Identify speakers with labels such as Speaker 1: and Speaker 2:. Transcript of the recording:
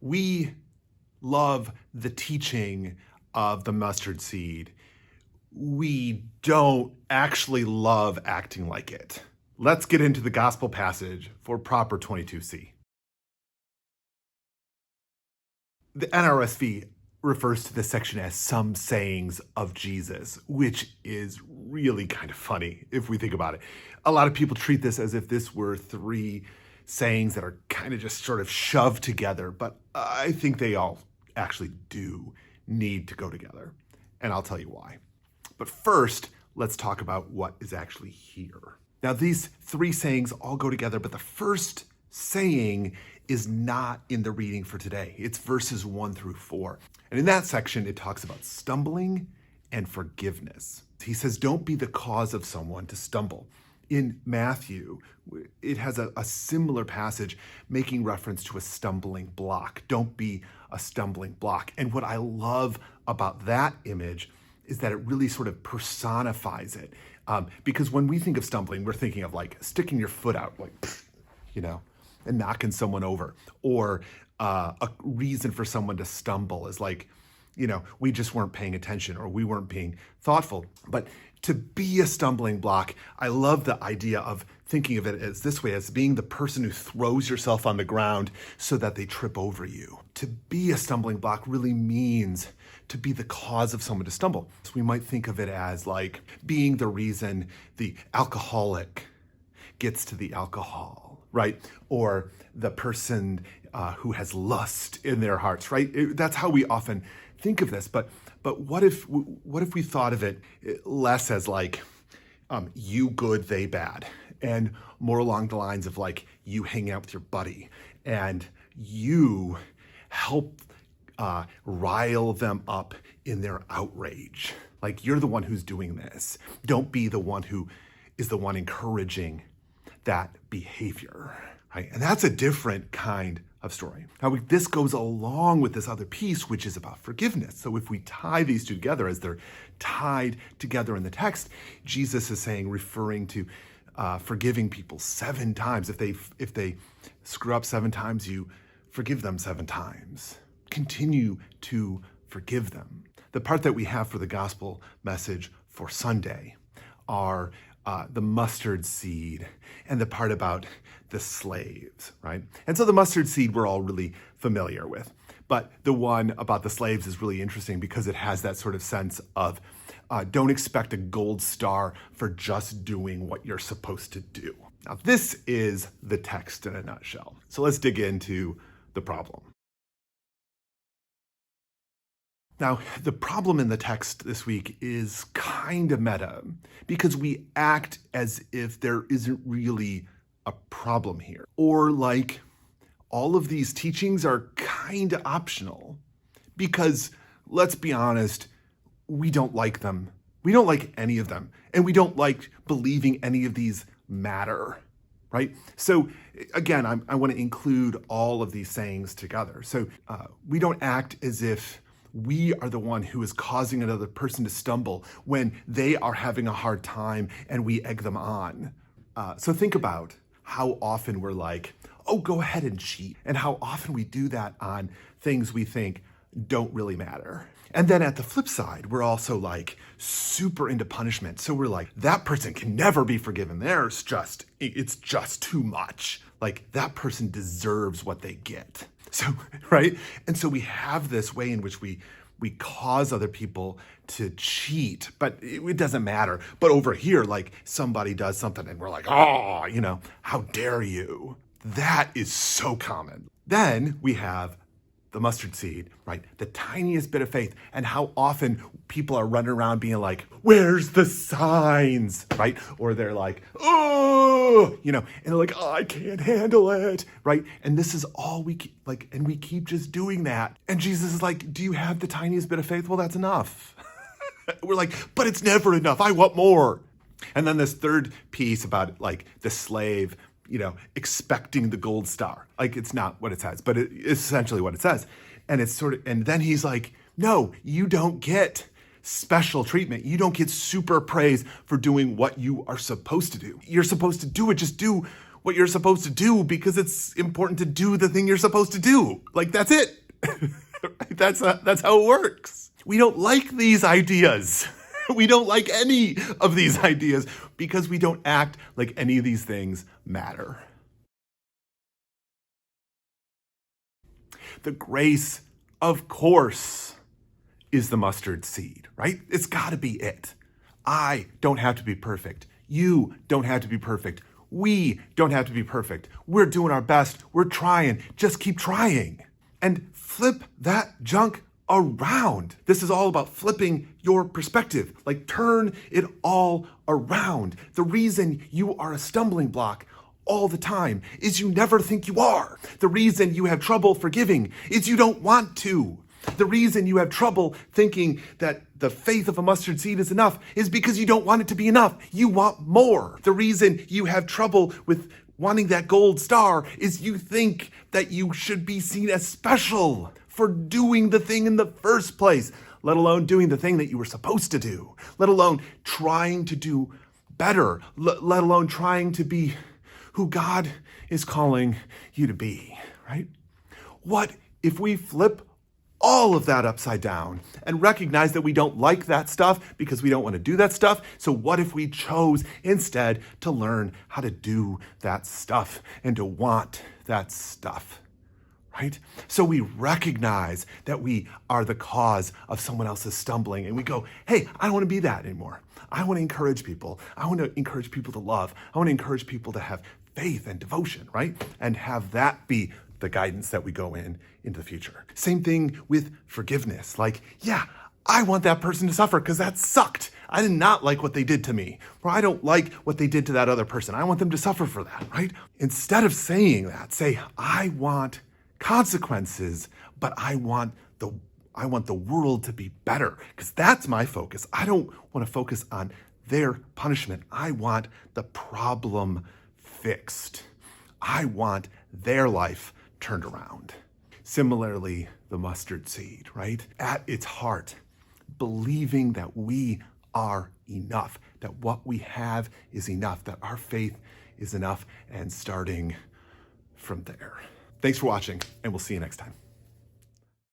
Speaker 1: We love the teaching of the mustard seed. We don't actually love acting like it. Let's get into the gospel passage for proper 22C. The NRSV refers to this section as some sayings of Jesus, which is really kind of funny if we think about it. A lot of people treat this as if this were three sayings that are kind of just sort of shoved together, but I think they all actually do need to go together, and I'll tell you why. But first, let's talk about what is actually here. Now, these three sayings all go together, but the first saying is not in the reading for today. It's verses 1 through 4. And in that section, it talks about stumbling and forgiveness. He says, don't be the cause of someone to stumble. In Matthew, it has a similar passage making reference to a stumbling block. Don't be a stumbling block. And what I love about that image is that it really sort of personifies it. Because when we think of stumbling, we're thinking of like sticking your foot out, like, and knocking someone over. Or a reason for someone to stumble is like, we just weren't paying attention or we weren't being thoughtful. But to be a stumbling block, I love the idea of thinking of it as this way, as being the person who throws yourself on the ground so that they trip over you. To be a stumbling block really means to be the cause of someone to stumble. So we might think of it as like being the reason the alcoholic gets to the alcohol, right? Or the person who has lust in their hearts, right? That's how we often think of this. But what if we thought of it less as like you good, they bad, and more along the lines of like you hang out with your buddy and you help rile them up in their outrage. Like you're the one who's doing this. Don't be the one who is the one encouraging that behavior, right? And that's a different kind of story. Now, this goes along with this other piece, which is about forgiveness. So if we tie these two together as they're tied together in the text, Jesus is saying, referring to forgiving people 7 times. If they screw up 7 times, you forgive them 7 times. Continue to forgive them. The part that we have for the gospel message for Sunday are the mustard seed and the part about the slaves, right? And so the mustard seed we're all really familiar with. But the one about the slaves is really interesting because it has that sort of sense of don't expect a gold star for just doing what you're supposed to do. Now, this is the text in a nutshell. So let's dig into the problem. Now, the problem in the text this week is kind of meta because we act as if there isn't really a problem here. Or like all of these teachings are kind of optional because, let's be honest, we don't like them. We don't like any of them. And we don't like believing any of these matter, right? So again, I want to include all of these sayings together. So we don't act as if we are the one who is causing another person to stumble when they are having a hard time and we egg them on. So think about how often we're like, oh, go ahead and cheat. And how often we do that on things we think don't really matter. And then at the flip side, we're also like super into punishment. So we're like, that person can never be forgiven. It's just too much. Like that person deserves what they get. So, right? And so we have this way in which we cause other people to cheat, but it doesn't matter. But over here, like somebody does something and we're like, oh, how dare you? That is so common. Then we have the mustard seed, right? The tiniest bit of faith, and how often people are running around being like, where's the signs, right? Or they're like, oh, and they're like, oh, I can't handle it, right? And this is all we keep, and we keep just doing that. And Jesus is like, do you have the tiniest bit of faith? Well, that's enough. We're like, but it's never enough. I want more. And then this third piece about like the slave, expecting the gold star. Like it's not what it says, but it's essentially what it says. And it's and then he's like, no, you don't get special treatment. You don't get super praise for doing what you are supposed to do. You're supposed to do it. Just do what you're supposed to do because it's important to do the thing you're supposed to do. Like, that's it. That's how it works. We don't like these ideas. We don't like any of these ideas because we don't act like any of these things matter. The grace, of course, is the mustard seed, right? It's got to be it. I don't have to be perfect. You don't have to be perfect. We don't have to be perfect. We're doing our best. We're trying. Just keep trying. And flip that junk around. This is all about flipping your perspective. Like, turn it all around. The reason you are a stumbling block all the time is you never think you are. The reason you have trouble forgiving is you don't want to. The reason you have trouble thinking that the faith of a mustard seed is enough is because you don't want it to be enough. You want more. The reason you have trouble with wanting that gold star is you think that you should be seen as special for doing the thing in the first place, let alone doing the thing that you were supposed to do, let alone trying to do better, let alone trying to be who God is calling you to be, right? What if we flip all of that upside down and recognize that we don't like that stuff because we don't want to do that stuff? So what if we chose instead to learn how to do that stuff and to want that stuff, right? So we recognize that we are the cause of someone else's stumbling and we go, hey, I don't want to be that anymore. I want to encourage people. I want to encourage people to love. I want to encourage people to have faith and devotion, right? And have that be the guidance that we go into the future. Same thing with forgiveness. Like, yeah, I want that person to suffer because that sucked. I did not like what they did to me, or I don't like what they did to that other person. I want them to suffer for that, right? Instead of saying that, say, I want consequences, but I want the world to be better because that's my focus. I don't want to focus on their punishment. I want the problem fixed. I want their life turned around. Similarly, the mustard seed, right? At its heart, believing that we are enough, that what we have is enough, that our faith is enough, and starting from there. Thanks for watching, and we'll see you next time.